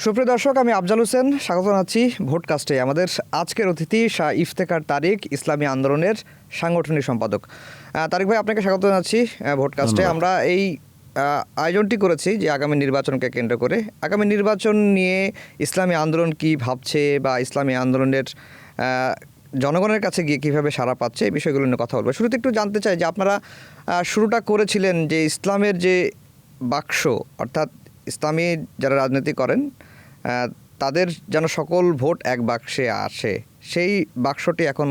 সুপ্রিয় দর্শক, আমি আফজাল হোসেন স্বাগত জানাচ্ছি ভোটকাস্টে। আমাদের আজকের অতিথি শাহ ইফতেখার তারিক, ইসলামী আন্দোলনের সাংগঠনিক সম্পাদক। তারিক ভাই, আপনাকে স্বাগত জানাচ্ছি ভোটকাস্টে। আমরা এই আয়োজনটি করেছি যে আগামী নির্বাচনকে কেন্দ্র করে, আগামী নির্বাচন নিয়ে ইসলামী আন্দোলন কি ভাবছে বা ইসলামী আন্দোলনের জনগণের কাছে গিয়ে কীভাবে সাড়া পাচ্ছে, এই বিষয়গুলো নিয়ে কথা বলবো। শুরুতে একটু জানতে চাই যে আপনারা শুরুটা করেছিলেন যে ইসলামের যে বাক্স, অর্থাৎ ইসলামী যারা রাজনীতি করেন তাদের যেন সকল ভোট এক বাক্সে আসে, সেই বাক্সটি এখন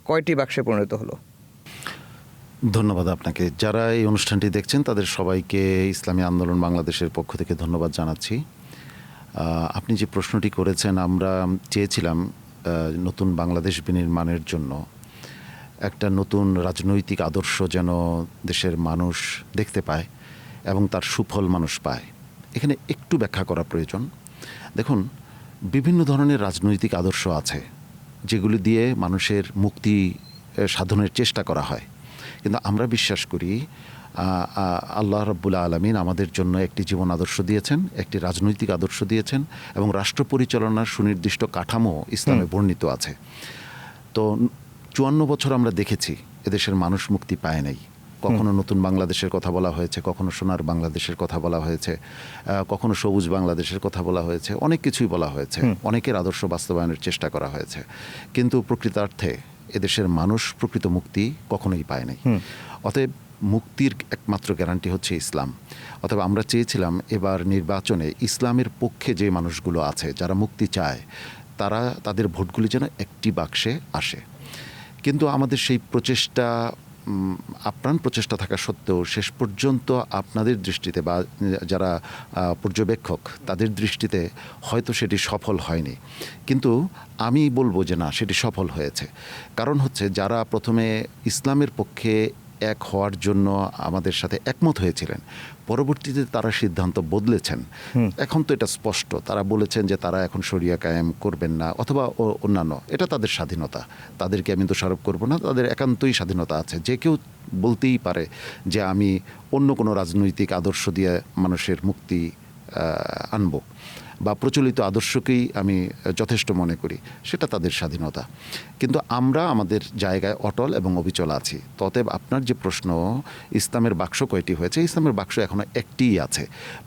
কয়টি বাক্সে পরিণত হলো? ধন্যবাদ আপনাকে। যারা এই অনুষ্ঠানটি দেখছেন তাদের সবাইকে ইসলামী আন্দোলন বাংলাদেশের পক্ষ থেকে ধন্যবাদ জানাচ্ছি। আপনি যে প্রশ্নটি করেছেন, আমরা চেয়েছিলাম নতুন বাংলাদেশ বিনির্মাণের জন্য একটা নতুন রাজনৈতিক আদর্শ যেন দেশের মানুষ দেখতে পায় এবং তার সুফল মানুষ পায়। এখানে একটু ব্যাখ্যা করা প্রয়োজন। দেখুন, বিভিন্ন ধরনের রাজনৈতিক আদর্শ আছে যেগুলি দিয়ে মানুষের মুক্তি সাধনের চেষ্টা করা হয়, কিন্তু আমরা বিশ্বাস করি আল্লাহ রাব্বুল আলামিন আমাদের জন্য একটি জীবন আদর্শ দিয়েছেন, একটি রাজনৈতিক আদর্শ দিয়েছেন এবং রাষ্ট্র পরিচালনার সুনির্দিষ্ট কাঠামো ইসলামে বর্ণিত আছে। তো 54 বছর আমরা দেখেছি এদেশের মানুষ মুক্তি পায় নাই। কখনো নতুন বাংলাদেশের কথা বলা হয়েছে, কখনো সোনার বাংলাদেশের কথা বলা হয়েছে, কখনো সবুজ বাংলাদেশের কথা বলা হয়েছে, অনেক কিছুই বলা হয়েছে, অনেকের আদর্শ বাস্তবায়নের চেষ্টা করা হয়েছে, কিন্তু প্রকৃতার্থে এদেশের মানুষ প্রকৃত মুক্তি কখনোই পায় নাই। অতএব মুক্তির একমাত্র গ্যারান্টি হচ্ছে ইসলাম। অতএব আমরা চেয়েছিলাম এবার নির্বাচনে ইসলামের পক্ষে যে মানুষগুলো আছে, যারা মুক্তি চায়, তারা তাদের ভোটগুলি যেন একটি বাক্সে আসে। কিন্তু আমাদের সেই প্রচেষ্টা, আপ্রাণ প্রচেষ্টা থাকা সত্ত্বেও শেষ পর্যন্ত আপনাদের দৃষ্টিতে বা যারা পর্যবেক্ষক তাদের দৃষ্টিতে হয়তো সেটি সফল হয়নি, কিন্তু আমি বলবো যে না, সেটি সফল হয়েছে। কারণ হচ্ছে যারা প্রথমে ইসলামের পক্ষে এক হওয়ার জন্য আমাদের সাথে একমত হয়েছিলেন, পরবর্তীতে তারা সিদ্ধান্ত বদলেছেন। এখন তো এটা স্পষ্ট, তারা বলেছেন যে তারা এখন শরিয়া কায়েম করবেন না অথবা অন্যান্য, এটা তাদের স্বাধীনতা, তাদেরকে আমি দোষারোপ করব না, তাদের একান্তই স্বাধীনতা আছে। যে কেউ বলতেই পারে যে আমি অন্য কোনো রাজনৈতিক আদর্শ দিয়ে মানুষের মুক্তি আনব বা প্রচলিত আদর্শকেই আমি যথেষ্ট মনে করি, সেটা তাদের স্বাধীনতা। কিন্তু আমরা আমাদের জায়গায় অটল এবং অবিচল আছি। ততএব আপনার যে প্রশ্ন, ইসলামের বাক্স কয়টি হয়েছে, ইসলামের বাক্স এখনও একটিই আছে,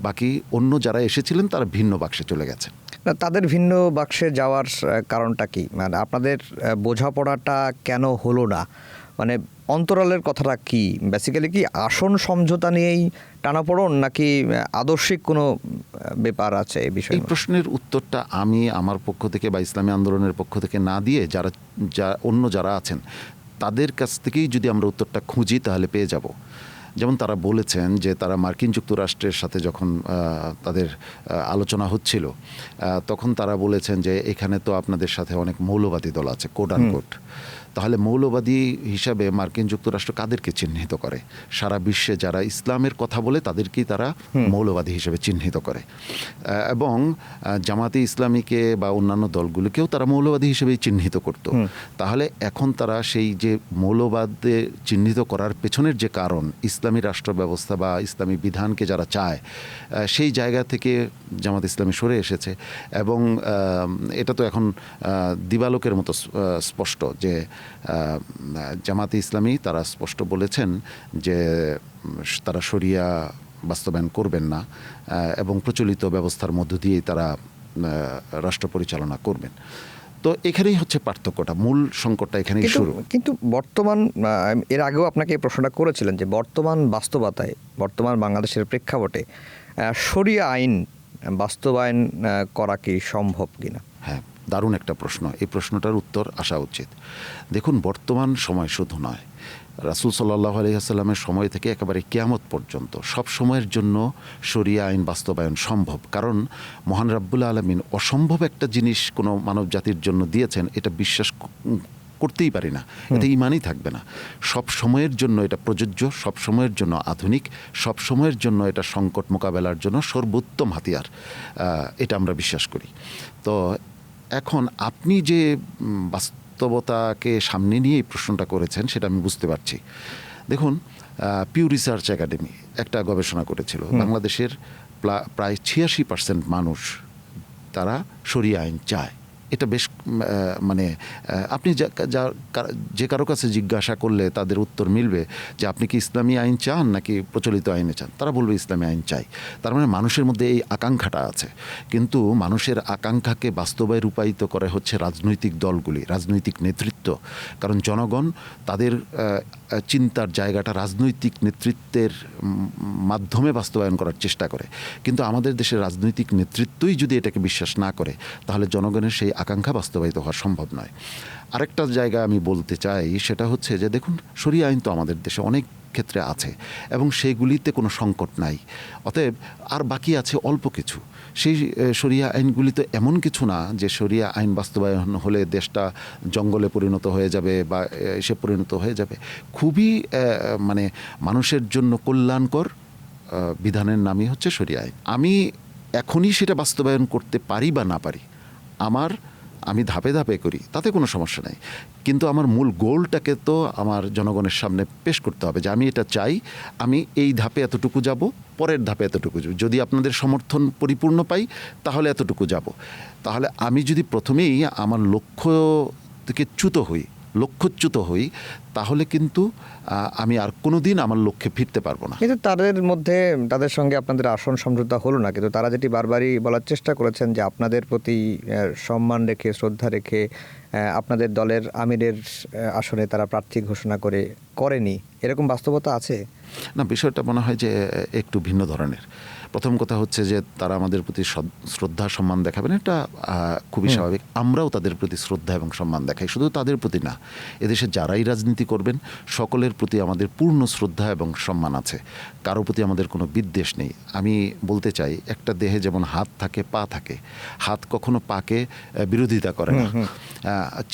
বাকি অন্য যারা এসেছিলেন তারা ভিন্ন বাক্সে চলে গেছে। না, তাদের ভিন্ন বাক্সে যাওয়ার কারণটা কি? মানে আপনাদের বোঝাপড়াটা কেন হলো না? মানে অন্তরালের কথাটা কি? বেসিক্যালি কি আসন সমঝোতা নিয়েই টানাপোড়ন, নাকি আদর্শিক কোনো ব্যাপার আছে এই বিষয়ে? এই প্রশ্নের উত্তরটা আমি আমার পক্ষ থেকে বা ইসলামী আন্দোলনের পক্ষ থেকে না দিয়ে অন্য যারা আছেন তাদের কাছ থেকেই যদি আমরা উত্তরটা খুঁজি তাহলে পেয়ে যাব। যেমন তারা বলেছেন যে তারা মার্কিন যুক্তরাষ্ট্রের সাথে যখন তাদের আলোচনা হচ্ছিল, তখন তারা বলেছেন যে এখানে তো আপনাদের সাথে অনেক মৌলবাদী দল আছে, কোট আনকোট। তাহলে মৌলবাদী হিসাবে মার্কিন যুক্তরাষ্ট্র কাদেরকে চিহ্নিত করে? সারা বিশ্বে যারা ইসলামের কথা বলে তাদেরকেই তারা মৌলবাদী হিসেবে চিহ্নিত করে, এবং জামাতে ইসলামীকে বা অন্যান্য দলগুলোকেও তারা মৌলবাদী হিসেবেই চিহ্নিত করত। তাহলে এখন তারা সেই যে মৌলবাদে চিহ্নিত করার পেছনের যে কারণ, ইসলামী রাষ্ট্র ব্যবস্থা বা ইসলামী বিধানকে যারা চায়, সেই জায়গা থেকে জামাত ইসলামী সরে এসেছে। এবং এটা তো এখন দিবালোকের মতো স্পষ্ট যে জামাতে ইসলামী তারা স্পষ্ট বলেছেন যে তারা শরিয়া বাস্তবায়ন করবেন না এবং প্রচলিত ব্যবস্থার মধ্য দিয়েই তারা রাষ্ট্র পরিচালনা করবেন। তো এখানেই হচ্ছে পার্থক্যটা, মূল সংকটটা এখানেই শুরু। কিন্তু বর্তমান, এর আগেও আপনাকে এই প্রশ্নটা করেছিলেন যে বর্তমান বাস্তবতায়, বর্তমান বাংলাদেশের প্রেক্ষাপটে শরিয়া আইন বাস্তবায়ন করা কি সম্ভব কিনা? হ্যাঁ, দারুণ একটা প্রশ্ন। এই প্রশ্নটার উত্তর আসা উচিত। দেখুন, বর্তমান সময় শুধু নয়, রাসূল সাল্লাল্লাহু আলাইহি ওয়াসাল্লামের সময় থেকে একেবারে কিয়ামত পর্যন্ত সব সময়ের জন্য শরিয়া আইন বাস্তবায়ন সম্ভব। কারণ মহান রাব্বুল আলামিন অসম্ভব একটা জিনিস কোনো মানব জাতির জন্য দিয়েছেন, এটা বিশ্বাস করতেই পারি না, এটা ইমানই থাকবে না। সব সময়ের জন্য এটা প্রযোজ্য, সব সময়ের জন্য আধুনিক, সব সময়ের জন্য এটা সংকট মোকাবেলার জন্য সর্বোত্তম হাতিয়ার, এটা আমরা বিশ্বাস করি। তো এখন আপনি যে বাস্তবতাকে সামনে নিয়ে এই প্রশ্নটা করেছেন সেটা আমি বুঝতে পারছি। দেখুন, পিউ রিসার্চ একাডেমি একটা গবেষণা করেছিল, বাংলাদেশের প্রায় 86% মানুষ তারা শরিয়া আইন চায়। এটা বেশ মানে আপনি যে কারো কাছে জিজ্ঞাসা করলে তাদের উত্তর মিলবে যে আপনি কি ইসলামী আইন চান নাকি প্রচলিত আইনে চান, তারা বলবে ইসলামী আইন চাই। তার মানে মানুষের মধ্যে এই আকাঙ্ক্ষাটা আছে, কিন্তু মানুষের আকাঙ্ক্ষাকে বাস্তবায় রূপায়িত করে হচ্ছে রাজনৈতিক দলগুলি, রাজনৈতিক নেতৃত্ব। কারণ জনগণ তাদের চিন্তার জায়গাটা রাজনৈতিক নেতৃত্বের মাধ্যমে বাস্তবায়ন করার চেষ্টা করে, কিন্তু আমাদের দেশের রাজনৈতিক নেতৃত্বই যদি এটাকে বিশ্বাস না করে তাহলে জনগণের সেই আকাঙ্ক্ষা বাস্তবায়িত হওয়া সম্ভব নয়। আরেকটা জায়গা আমি বলতে চাই, সেটা হচ্ছে যে দেখুন, শরিয়া আইন তো আমাদের দেশে অনেক ক্ষেত্রে আছে এবং সেগুলিতে কোনো সংকট নাই। অতএব আর বাকি আছে অল্প কিছু। সেই শরিয়া আইনগুলি তো এমন কিছু না যে শরিয়া আইন বাস্তবায়ন হলে দেশটা জঙ্গলে পরিণত হয়ে যাবে বা এসে পরিণত হয়ে যাবে। খুবই মানে মানুষের জন্য কল্যাণকর বিধানের নামই হচ্ছে শরিয়া আইন। আমি এখনই সেটা বাস্তবায়ন করতে পারি বা না পারি, আমি ধাপে ধাপে করি, তাতে কোনো সমস্যা নাই, কিন্তু আমার মূল গোলটাকে তো আমার জনগণের সামনে পেশ করতে হবে যে আমি এটা চাই, আমি এই ধাপে এতটুকু যাব, পরের ধাপে এতটুকু যাব, যদি আপনাদের সমর্থন পরিপূর্ণ পাই তাহলে এতটুকু যাব। তাহলে আমি যদি প্রথমেই আমার লক্ষ্য থেকে লক্ষ্যচ্যুত হই তাহলে কিন্তু আমি আর কোনোদিন আমার লক্ষ্যে ফিরতে পারবো না। কিন্তু তাদের সঙ্গে আপনাদের আসন সমঝোতা হলো না, কিন্তু তারা যেটি বারবারই বলার চেষ্টা করেছেন যে আপনাদের প্রতি সম্মান রেখে, শ্রদ্ধা রেখে আপনাদের দলের আমিরের আসনে তারা প্রার্থী ঘোষণা করেনি, এরকম বাস্তবতা আছে? না, বিষয়টা মনে হয় যে একটু ভিন্ন ধরনের। প্রথম কথা হচ্ছে যে তারা আমাদের প্রতি শ্রদ্ধা সম্মান দেখাবেন, এটা খুবই স্বাভাবিক। আমরাও তাদের প্রতি শ্রদ্ধা এবং সম্মান দেখাই, শুধু তাদের প্রতি না, এদেশে যারাই রাজনীতি করবেন সকলের প্রতি আমাদের পূর্ণ শ্রদ্ধা এবং সম্মান আছে, কারো প্রতি আমাদের কোনো বিদ্বেষ নেই। আমি বলতে চাই, একটা দেহে যেমন হাত থাকে, পা থাকে, হাত কখনো পাকে বিরোধিতা করে না।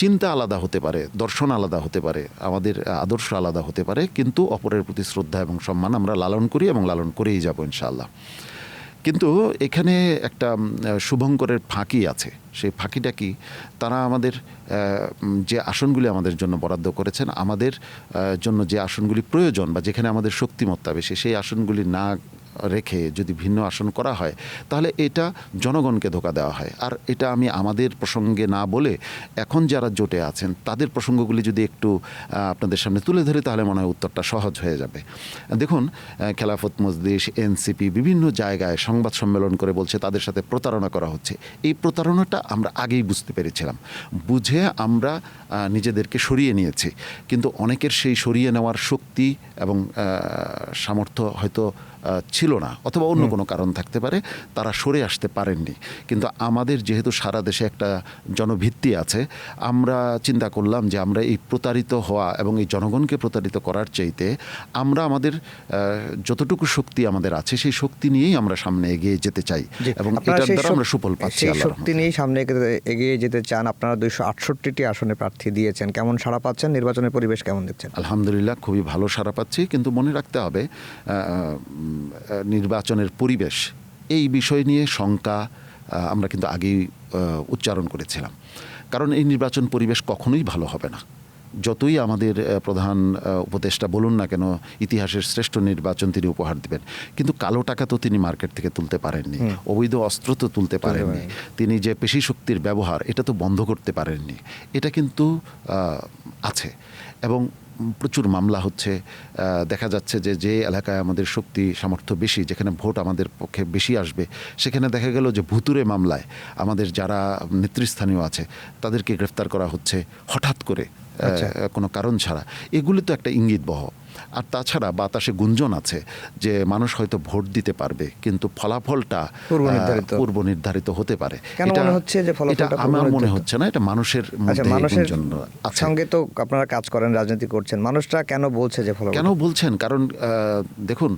চিন্তা আলাদা হতে পারে, দর্শন আলাদা হতে পারে, আমাদের আদর্শ আলাদা হতে পারে, কিন্তু অপরের প্রতি শ্রদ্ধা এবং সম্মান আমরা লালন করি এবং লালন করেই যাব ইনশাআল্লাহ। কিন্তু এখানে একটা শুভঙ্করের ফাঁকি আছে। সেই ফাঁকিটা কি? তারা আমাদের যে আসনগুলি আমাদের জন্য বরাদ্দ করেছেন, আমাদের জন্য যে আসনগুলি প্রয়োজন বা যেখানে আমাদের শক্তিমত্তা বেশি, সেই আসনগুলি না রেখে যদি ভিন্ন আসন করা হয় তাহলে এটা জনগণকে ধোঁকা দেওয়া হয়। আর এটা আমি আমাদের প্রসঙ্গে না বলে এখন যারা জোটে আছেন তাদের প্রসঙ্গগুলি যদি একটু আপনাদের সামনে তুলে ধরে তাহলে মনে হয় উত্তরটা সহজ হয়ে যাবে। দেখুন, খেলাফত মজলিস, এনসিপি বিভিন্ন জায়গায় সংবাদ সম্মেলন করে বলছে তাদের সাথে প্রতারণা করা হচ্ছে। এই প্রতারণাটা আমরা আগেই বুঝতে পেরেছিলাম, বুঝে আমরা নিজেদেরকে সরিয়ে নিয়েছি, কিন্তু অনেকের সেই সরিয়ে নেওয়ার শক্তি এবং সামর্থ্য হয়তো ছিল না, অথবা অন্য কোনো কারণ থাকতে পারে, তারা সরে আসতে পারেননি। কিন্তু আমাদের যেহেতু সারা দেশে একটা জনভিত্তি আছে, আমরা চিন্তা করলাম যে আমরা এই প্রতারিত হওয়া এবং এই জনগণকে প্রতারিত করার চাইতে আমরা আমাদের যতটুকু শক্তি আমাদের আছে সেই শক্তি নিয়েই আমরা সামনে এগিয়ে যেতে চাই এবং এটার দ্বারা আমরা সুফল পাচ্ছি। সেই শক্তি নিয়েই সামনে এগিয়ে যেতে চান। আপনারা 268টি আসনে প্রার্থী দিয়েছেন, কেমন সাড়া পাচ্ছেন? নির্বাচনের পরিবেশ কেমন দেখছেন? আলহামদুলিল্লাহ, খুবই ভালো সাড়া পাচ্ছি, কিন্তু মনে রাখতে হবে নির্বাচনের পরিবেশ এই বিষয় নিয়ে শঙ্কা আমরা কিন্তু আগেই উচ্চারণ করেছিলাম। কারণ এই নির্বাচন পরিবেশ কখনোই ভালো হবে না, যতই আমাদের প্রধান উপদেষ্টা বলুন না কেন ইতিহাসের শ্রেষ্ঠ নির্বাচন তিনি উপহার দিবেন, কিন্তু কালো টাকা তো তিনি মার্কেট থেকে তুলতে পারেননি, অবৈধ অস্ত্র তো তুলতে পারেননি, তিনি যে পেশি শক্তির ব্যবহার এটা তো বন্ধ করতে পারেননি। এটা কিন্তু আছে এবং প্রচুর মামলা হচ্ছে। দেখা যাচ্ছে যে এলাকায় আমাদের শক্তি সামর্থ্য বেশি, যেখানে ভোট আমাদের পক্ষে বেশি আসবে, সেখানে দেখা গেল যে ভুতুরে মামলায় আমাদের যারা নেতৃস্থানীয় আছে তাদেরকে গ্রেফতার করা হচ্ছে হঠাৎ করে, কোনো কারণ ছাড়া। এগুলি তো একটা ইঙ্গিতবহ। আর তাছাড়া বাতাসে গুঞ্জন আছে যে মানুষ হয়তো ভোট দিতে পারবে, কিন্তু ফলাফলটা পূর্ব নির্ধারিত হতে পারে। এটা আমার মনে হচ্ছে না, এটা মানুষের সঙ্গে তো আপনারা কাজ করেন, রাজনীতি করছেন, মানুষরা কেন বলছে যে কেন বলছেন? কারণ দেখুন,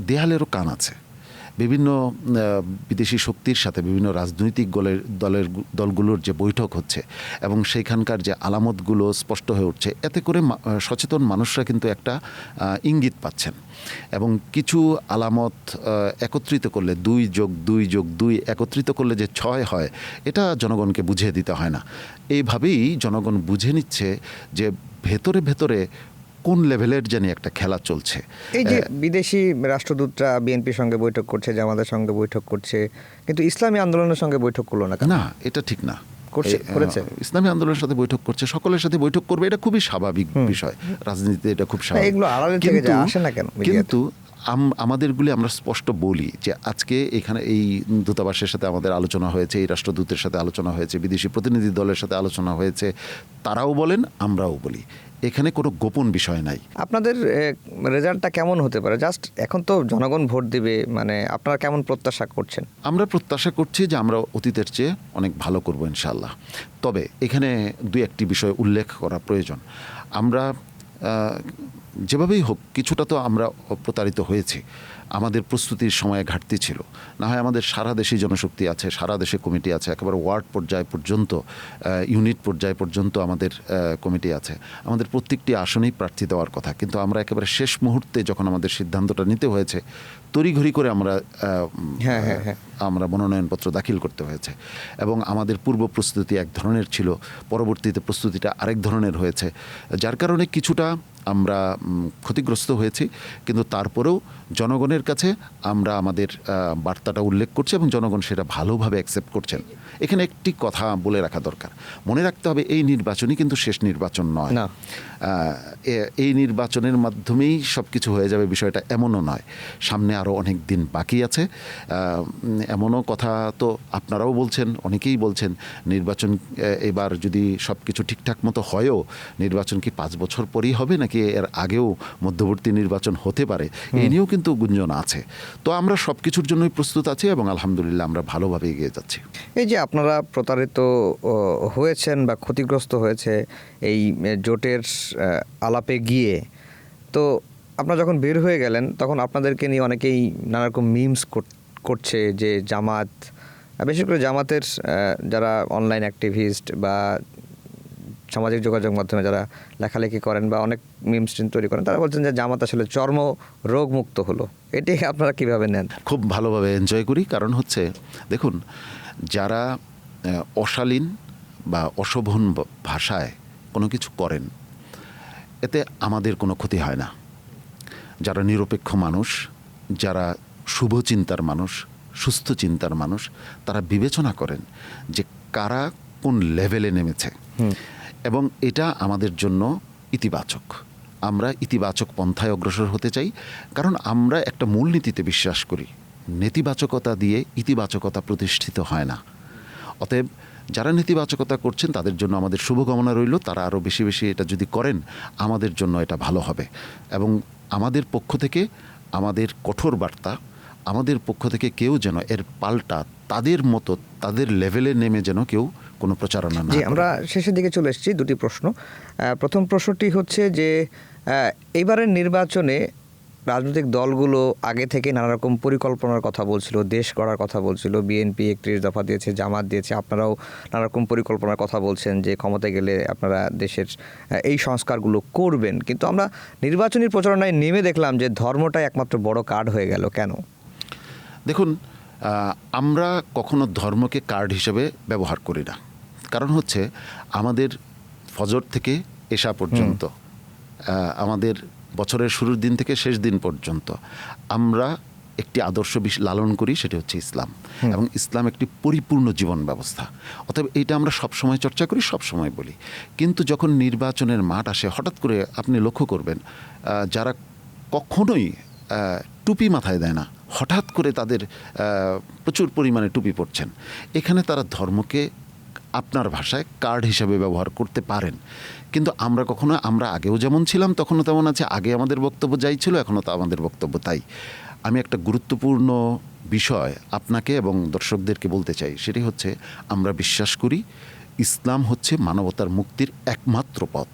দেয়ালেরও কান আছে। বিভিন্ন বিদেশি শক্তির সাথে বিভিন্ন রাজনৈতিক দলগুলোর যে বৈঠক হচ্ছে এবং সেইখানকার যে আলামতগুলো স্পষ্ট হয়ে উঠছে, এতে করে সচেতন মানুষরা কিন্তু একটা ইঙ্গিত পাচ্ছেন এবং কিছু আলামত একত্রিত করলে 2+2+2 একত্রিত করলে যে 6 হয়, এটা জনগণকে বুঝিয়ে দিতে হয় না। এইভাবেই জনগণ বুঝে নিচ্ছে যে ভেতরে ভেতরে কোন লেভেলের জানি একটা খেলা চলছে। এই যে বিদেশি রাষ্ট্রদূতরা বিএনপির সঙ্গে বৈঠক করছে, জামাতের সঙ্গে বৈঠক করছে, কিন্তু ইসলামী আন্দোলনের সঙ্গে বৈঠক করলো না কেন? না, এটা ঠিক না। করেছে ইসলামী আন্দোলনের সাথে বৈঠক করছে, সকলের সাথে বৈঠক করবে, এটা খুবই স্বাভাবিক বিষয়, রাজনীতিতে এটা খুব স্বাভাবিক। এগুলো আড়ালে থেকে যায়, আসে না কেন? কিন্তু আমাদেরগুলি আমরা স্পষ্ট বলি যে আজকে এখানে এই দূতাবাসের সাথে আমাদের আলোচনা হয়েছে, এই রাষ্ট্রদূতের সাথে আলোচনা হয়েছে, বিদেশি প্রতিনিধি দলের সাথে আলোচনা হয়েছে, তারাও বলেন আমরাও বলি, এখানে কোনো গোপন বিষয় নাই। আপনাদের রেজাল্টটা কেমন হতে পারে? জাস্ট এখন তো জনগণ ভোট দিবে, মানে আপনারা কেমন প্রত্যাশা করছেন? আমরা প্রত্যাশা করছি যে আমরা অতীতের চেয়ে অনেক ভালো করব ইনশাআল্লাহ। তবে এখানে দুই একটি বিষয় উল্লেখ করা প্রয়োজন। আমরা যেভাবেই হোক কিছুটা তো আমরা প্রতারিত হয়েছি, আমাদের প্রস্তুতির সময়ে ঘাটতি ছিল। না হয় আমাদের সারা দেশে জনশক্তি আছে, সারা দেশে কমিটি আছে, একেবারে ওয়ার্ড পর্যায় পর্যন্ত, ইউনিট পর্যায় পর্যন্ত আমাদের কমিটি আছে। আমাদের প্রত্যেকটি আসনেই প্রার্থী দেওয়ার কথা, কিন্তু আমরা একেবারে শেষ মুহূর্তে যখন আমাদের সিদ্ধান্তটা নিতে হয়েছে, তড়িঘড়ি করে আমরা মনোনয়নপত্র দাখিল করতে হয়েছে। এবং আমাদের পূর্ব প্রস্তুতি এক ধরনের ছিল, পরবর্তীতে প্রস্তুতিটা আরেক ধরনের হয়েছে, যার কারণে কিছুটা আমরা ক্ষতিগ্রস্ত হয়েছি। কিন্তু তারপরেও জনগণের কাছে আমরা আমাদের বার্তাটা উল্লেখ করছি এবং জনগণ সেটা ভালোভাবে অ্যাকসেপ্ট করছেন। এখানে একটি কথা বলে রাখা দরকার, মনে রাখতে হবে এই নির্বাচনই কিন্তু শেষ নির্বাচন নয়। এই নির্বাচনের মাধ্যমেই সব কিছু হয়ে যাবে বিষয়টা এমনও নয়, সামনে আরও অনেক দিন বাকি আছে। এমনও কথা তো আপনারাও বলছেন, অনেকেই বলছেন নির্বাচন এবার যদি সব কিছু ঠিকঠাক মতো হয়ও, নির্বাচন কি 5 বছর পরই হবে নাকি এর আগেও মধ্যবর্তী নির্বাচন হতে পারে, এই নিয়েও কিন্তু গুঞ্জন আছে। তো আমরা সব কিছুর জন্যই প্রস্তুত আছি এবং আলহামদুলিল্লাহ আমরা ভালোভাবে এগিয়ে যাচ্ছি। এই যে আপনারা প্রতারিত হয়েছেন বা ক্ষতিগ্রস্ত হয়েছে এই জোটের আলাপে গিয়ে, তো আপনারা যখন বের হয়ে গেলেন তখন আপনাদেরকে নিয়ে অনেকেই নানা রকম মিমস করছে যে জামাত, বিশেষ করে জামাতের যারা অনলাইন অ্যাক্টিভিস্ট বা সামাজিক যোগাযোগ মাধ্যমে যারা লেখালেখি করেন বা অনেক মিমস তৈরি করেন, তারা বলছেন যে জামাত আসলে চর্ম রোগ মুক্ত হলো। এটি আপনারা কিভাবে নেন? খুব ভালোভাবে এনজয় করি, কারণ হচ্ছে দেখুন, যারা অশালীন বা অশোভন ভাষায় কোনো কিছু করেন, এতে আমাদের কোনো ক্ষতি হয় না। যারা নিরপেক্ষ মানুষ, যারা শুভ চিন্তার মানুষ, সুস্থ চিন্তার মানুষ, তারা বিবেচনা করেন যে কারা কোন লেভেলে নেমেছে, এবং এটা আমাদের জন্য ইতিবাচক। আমরা ইতিবাচক পন্থায় অগ্রসর হতে চাই, কারণ আমরা একটা মূলনীতিতে বিশ্বাস করি, নেতিবাচকতা দিয়ে ইতিবাচকতা প্রতিষ্ঠিত হয় না। অতএব যারা নেতিবাচকতা করছেন তাদের জন্য আমাদের শুভকামনা রইল, তারা আরও বেশি বেশি এটা যদি করেন আমাদের জন্য এটা ভালো হবে। এবং আমাদের পক্ষ থেকে আমাদের কঠোর বার্তা, আমাদের পক্ষ থেকে কেউ যেন এর পাল্টা তাদের মতো তাদের লেভেলে নেমে যেন কেউ কোনো প্রচারণা না। আমরা শেষের দিকে চলে এসেছি। দুটি প্রশ্ন। প্রথম প্রশ্নটি হচ্ছে যে এইবারের নির্বাচনে রাজনৈতিক দলগুলো আগে থেকে নানা রকম পরিকল্পনার কথা বলছিল, দেশ গড়ার কথা বলছিল। বিএনপি 31 দফা দিয়েছে, জামাত দিয়েছে, আপনারাও নানা রকম পরিকল্পনার কথা বলছেন যে ক্ষমতায় গেলে আপনারা দেশের এই সংস্কারগুলো করবেন। কিন্তু আমরা নির্বাচনী প্রচারণায় নেমে দেখলাম যে ধর্মটাই একমাত্র বড় কার্ড হয়ে গেল। কেন? দেখুন, আমরা কখনো ধর্মকে কার্ড হিসেবে ব্যবহার করি না। কারণ হচ্ছে আমাদের ফজর থেকে এশা পর্যন্ত, আমাদের বছরের শুরুর দিন থেকে শেষ দিন পর্যন্ত আমরা একটি আদর্শ লালন করি, সেটি হচ্ছে ইসলাম। এবং ইসলাম একটি পরিপূর্ণ জীবন ব্যবস্থা। অতএব এইটা আমরা সবসময় চর্চা করি, সবসময় বলি। কিন্তু যখন নির্বাচনের মাঠ আসে, হঠাৎ করে আপনি লক্ষ্য করবেন যারা কখনোই টুপি মাথায় দেয় না, হঠাৎ করে তাদের প্রচুর পরিমাণে টুপি পরছেন। এখানে তারা ধর্মকে আপনার ভাষায় কার্ড হিসাবে ব্যবহার করতে পারেন। কিন্তু আমরা কখনো, আমরা আগেও যেমন ছিলাম তখনও তেমন আছে, আগে আমাদের বক্তব্য যাই ছিল এখনও তো আমাদের বক্তব্য তাই। আমি একটা গুরুত্বপূর্ণ বিষয় আপনাকে এবং দর্শকদেরকে বলতে চাই, সেটি হচ্ছে আমরা বিশ্বাস করি ইসলাম হচ্ছে মানবতার মুক্তির একমাত্র পথ।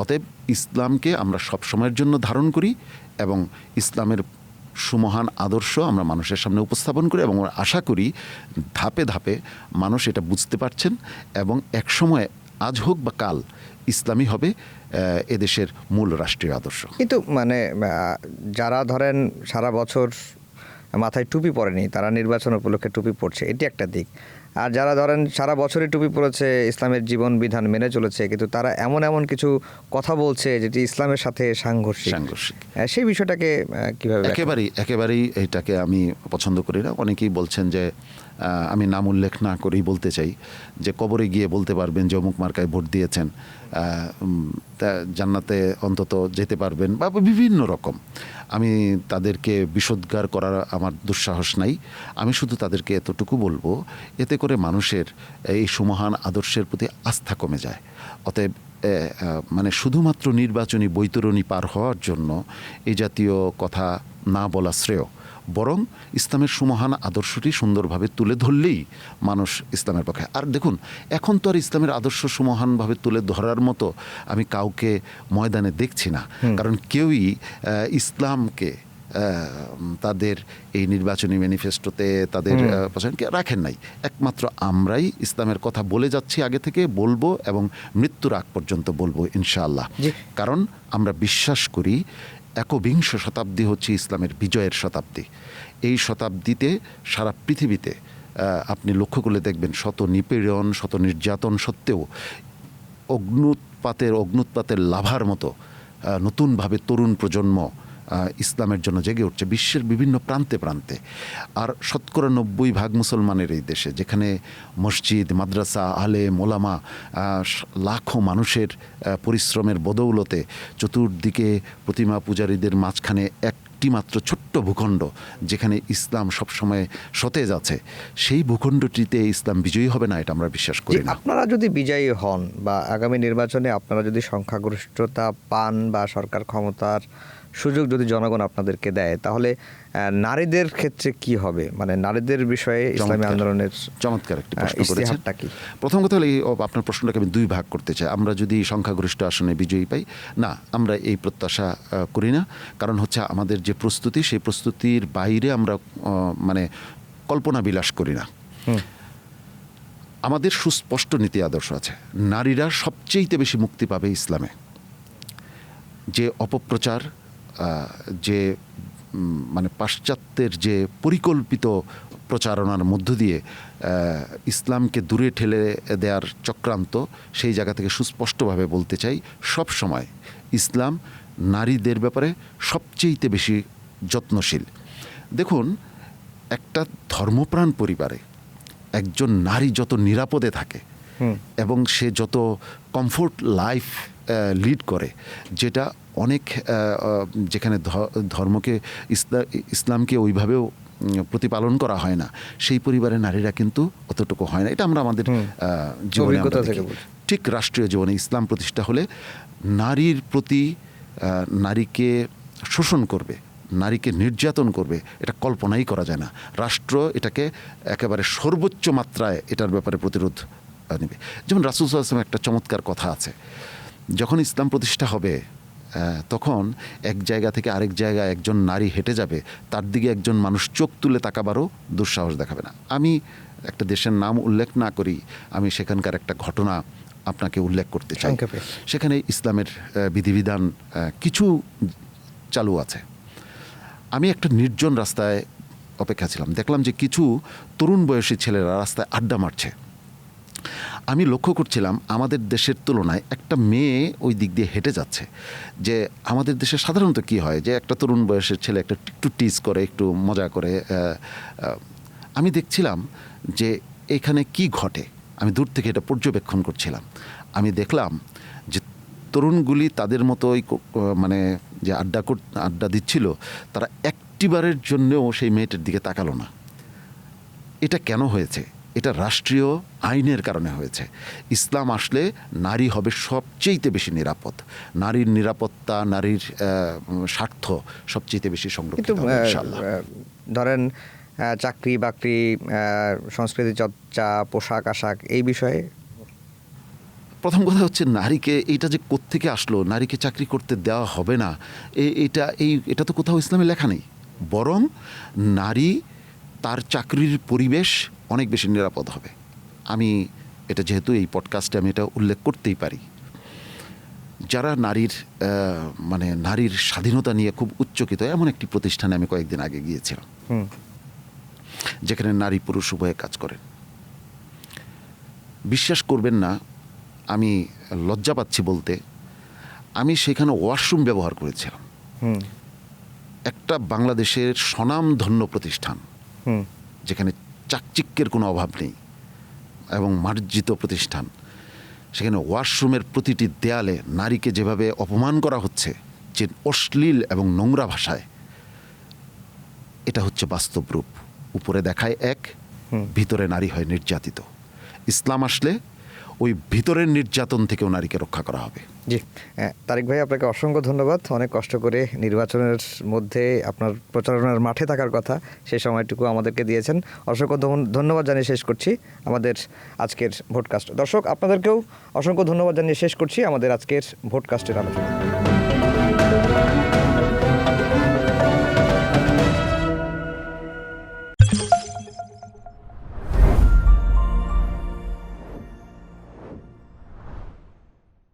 অতএব ইসলামকে আমরা সবসময়ের জন্য ধারণ করি এবং ইসলামের সুমহান আদর্শ আমরা মানুষের সামনে উপস্থাপন করি এবং আশা করি ধাপে ধাপে মানুষ এটা বুঝতে পারছেন এবং একসময় আজ হোক বা কাল ইসলামই হবে এদেশের মূল রাষ্ট্রীয় আদর্শ। কিন্তু মানে যারা ধরেন সারা বছর মাথায় টুপি পরেনি, তারা নির্বাচন উপলক্ষে টুপি পরছে, এটি একটা দিক। আর যারা ধরেন সারা বছরই টুপি পরেছে, ইসলামের জীবন বিধান মেনে চলেছে, কিন্তু তারা এমন এমন কিছু কথা বলছে যেটি ইসলামের সাথে সাংঘর্ষিক, সেই বিষয়টাকে কিভাবে? একেবারেই এটাকে আমি পছন্দ করি না। অনেকেই বলছেন যে আমি নাম উল্লেখ না করেই বলতে চাই যে কবরে গিয়ে বলতে পারবেন যে অমুক মার্কায় ভোট দিয়েছেন, জান্নাতে অন্তত যেতে পারবেন, বা বিভিন্ন রকম। আমি তাদেরকে বিষোদ্গার করার আমার দুঃসাহস নাই। আমি শুধু তাদেরকে এতটুকু বলবো, এতে করে মানুষের এই সুমহান আদর্শের প্রতি আস্থা কমে যায়। অতএব মানে শুধুমাত্র নির্বাচনী বৈতরণী পার হওয়ার জন্য এই জাতীয় কথা না বলা শ্রেয়। বরং ইসলামের সুমহান আদর্শটি সুন্দরভাবে তুলে ধরলেই মানুষ ইসলামের পক্ষে। আর দেখুন, এখন তো আর ইসলামের আদর্শ সুমহানভাবে তুলে ধরার মতো আমি কাউকে ময়দানে দেখছি না। কারণ কেউই ইসলামকে তাদের এই নির্বাচনী ম্যানিফেস্টোতে তাদের পছন্দকে রাখেন নাই। একমাত্র আমরাই ইসলামের কথা বলে যাচ্ছি, আগে থেকে বলবো এবং মৃত্যুর আগ পর্যন্ত বলবো ইনশাআল্লাহ। কারণ আমরা বিশ্বাস করি একবিংশ শতাব্দী হচ্ছে ইসলামের বিজয়ের শতাব্দী। এই শতাব্দীতে সারা পৃথিবীতে আপনি লক্ষ্য করলে দেখবেন শত নিপীড়ন, শত নির্যাতন সত্ত্বেও অগ্নুৎপাতের লাভার মতো নতুনভাবে তরুণ প্রজন্ম ইসলামের জন্য জেগে উঠছে বিশ্বের বিভিন্ন প্রান্তে প্রান্তে। আর 90% মুসলমানের এই দেশে, যেখানে মসজিদ, মাদ্রাসা, আলেম, ওলামা, লাখো মানুষের পরিশ্রমের বদৌলতে চতুর্দিকে প্রতিমা পূজারীদের মাঝখানে একটি মাত্র ছোট্ট ভূখণ্ড যেখানে ইসলাম সবসময় সতেজ আছে, সেই ভূখণ্ডটিতে ইসলাম বিজয়ী হবে না, এটা আমরা বিশ্বাস করি না। আপনারা যদি বিজয়ী হন বা আগামী নির্বাচনে আপনারা যদি সংখ্যাগরিষ্ঠতা পান বা সরকার ক্ষমতার সুযোগ যদি জনগণ আপনাদেরকে দেয়, তাহলে নারীদের ক্ষেত্রে কি হবে? মানে নারীদের বিষয়ে ইসলামী আন্দোলনের চমৎকার একটি প্রশ্ন করেছেন। কি প্রথম কথা হলো, আপনার প্রশ্নটাকে আমি দুই ভাগ করতে চাই। আমরা যদি সংখ্যাগরিষ্ঠ আসনে বিজয়ী পাই, না, আমরা এই প্রত্যাশা করি না। কারণ হচ্ছে আমাদের যে প্রস্তুতি, সেই প্রস্তুতির বাইরে আমরা মানে কল্পনা বিলাস করি না। আমাদের সুস্পষ্ট নীতি আদর্শ আছে। নারীরা সবচেয়ে বেশি মুক্তি পাবে ইসলামে। যে অপপ্রচার, যে মানে পাশ্চাত্যের যে পরিকল্পিত প্রচারণার মধ্য দিয়ে ইসলামকে দূরে ঠেলে দেওয়ার চক্রান্ত, সেই জায়গা থেকে সুস্পষ্টভাবে বলতে চাই, সব সময় ইসলাম নারীদের ব্যাপারে সবচেয়ে বেশি যত্নশীল। দেখুন, একটা ধর্মপ্রাণ পরিবারে একজন নারী যত নিরাপদে থাকে এবং সে যত কমফোর্ট লাইফ লিড করে, যেটা অনেক যেখানে ধর্মকে ইসলামকে ওইভাবেও প্রতিপালন করা হয় না, সেই পরিবারে নারীরা কিন্তু অতটুকু হয় না। এটা আমরা আমাদের জীবনে ঠিক রাষ্ট্রীয় জীবনে ইসলাম প্রতিষ্ঠা হলে নারীর প্রতি, নারীকে শোষণ করবে, নারীকে নির্যাতন করবে, এটা কল্পনাই করা যায় না। রাষ্ট্র এটাকে একেবারে সর্বোচ্চ মাত্রায় এটার ব্যাপারে প্রতিরোধ নেবে। যেমন রাসূল সাল্লাল্লাহু আলাইহি ওয়াসাল্লামের একটা চমৎকার কথা আছে, যখন ইসলাম প্রতিষ্ঠা হবে তখন এক জায়গা থেকে আরেক জায়গায় একজন নারী হেঁটে যাবে, তার দিকে একজন মানুষ চোখ তুলে তাকাবারও দুঃসাহস দেখাবে না। আমি একটা দেশের নাম উল্লেখ না করি, আমি সেখানকার একটা ঘটনা আপনাকে উল্লেখ করতে চাই। সেখানে ইসলামের বিধিবিধান কিছু চালু আছে। আমি একটা নির্জন রাস্তায় অপেক্ষা ছিলাম, দেখলাম যে কিছু তরুণ বয়সী ছেলেরা রাস্তায় আড্ডা মারছে। আমি লক্ষ্য করছিলাম আমাদের দেশের তুলনায় একটা মেয়ে ওই দিক দিয়ে হেঁটে যাচ্ছে। যে আমাদের দেশে সাধারণত কি হয়, যে একটা তরুণ বয়সের ছেলে একটু টিজ করে, একটু মজা করে। আমি দেখছিলাম যে এখানে কি ঘটে, আমি দূর থেকে এটা পর্যবেক্ষণ করছিলাম। আমি দেখলাম যে তরুণগুলি তাদের মতোই মানে যে আড্ডা দিচ্ছিল, তারা একটিবারের জন্যও সেই মেয়েটার দিকে তাকালো না। এটা কেন হয়েছে? এটা রাষ্ট্রীয় আইনের কারণে হয়েছে। ইসলাম আসলে নারী হবে সবচেয়ে বেশি নিরাপদ, নারীর নিরাপত্তা, নারীর স্বার্থ সবচেয়ে বেশি সংরক্ষিত হবে ইনশাআল্লাহ। ধরেন চাকরি বাকরি, সংস্কৃতি চর্চা, পোশাক আশাক, এই বিষয়ে প্রথম কথা হচ্ছে নারীকে, এইটা যে কোত্থেকে আসলো, নারীকে চাকরি করতে দেওয়া হবে না, এটা তো কোথাও ইসলামে লেখা নেই। বরং নারী তার চাকরির পরিবেশ অনেক বেশি নিরাপদ হবে। আমি এটা যেহেতু এই পডকাস্টে আমি এটা উল্লেখ করতেই পারি, যারা মানে নারীর স্বাধীনতা নিয়ে খুব উচ্চকিত, এমন একটি প্রতিষ্ঠানে আমি কয়েকদিন আগে গিয়েছিলাম, যেখানে নারী পুরুষ উভয়ে কাজ করেন। বিশ্বাস করবেন না, আমি লজ্জা পাচ্ছি বলতে, আমি সেখানে ওয়াশরুম ব্যবহার করেছিলাম। হুম একটা বাংলাদেশের স্বনামধন্য প্রতিষ্ঠান, হুম যেখানে চাকচিক্যের কোনো অভাব নেই এবং মার্জিত প্রতিষ্ঠান, সেখানে ওয়াশরুমের প্রতিটি দেয়ালে নারীকে যেভাবে অপমান করা হচ্ছে, যে অশ্লীল এবং নোংরা ভাষায়, এটা হচ্ছে বাস্তব রূপ। উপরে দেখায় এক, ভিতরে নারী হয় নির্যাতিত। ইসলাম আসলে ওই ভিতরের নির্যাতন থেকেও নারীকে রক্ষা করা হবে। জি, তারিক ভাই আপনাকে অসংখ্য ধন্যবাদ। অনেক কষ্ট করে নির্বাচনের মধ্যে আপনার প্রচারণার মাঠে থাকার কথা, সেই সময়টুকু আমাদেরকে দিয়েছেন। অসংখ্য ধন্যবাদ জানিয়ে শেষ করছি আমাদের আজকের ভোটকাস্ট। দর্শক, আপনাদেরকেও অসংখ্য ধন্যবাদ জানিয়ে শেষ করছি আমাদের আজকের ভোটকাস্টের আলোচনা।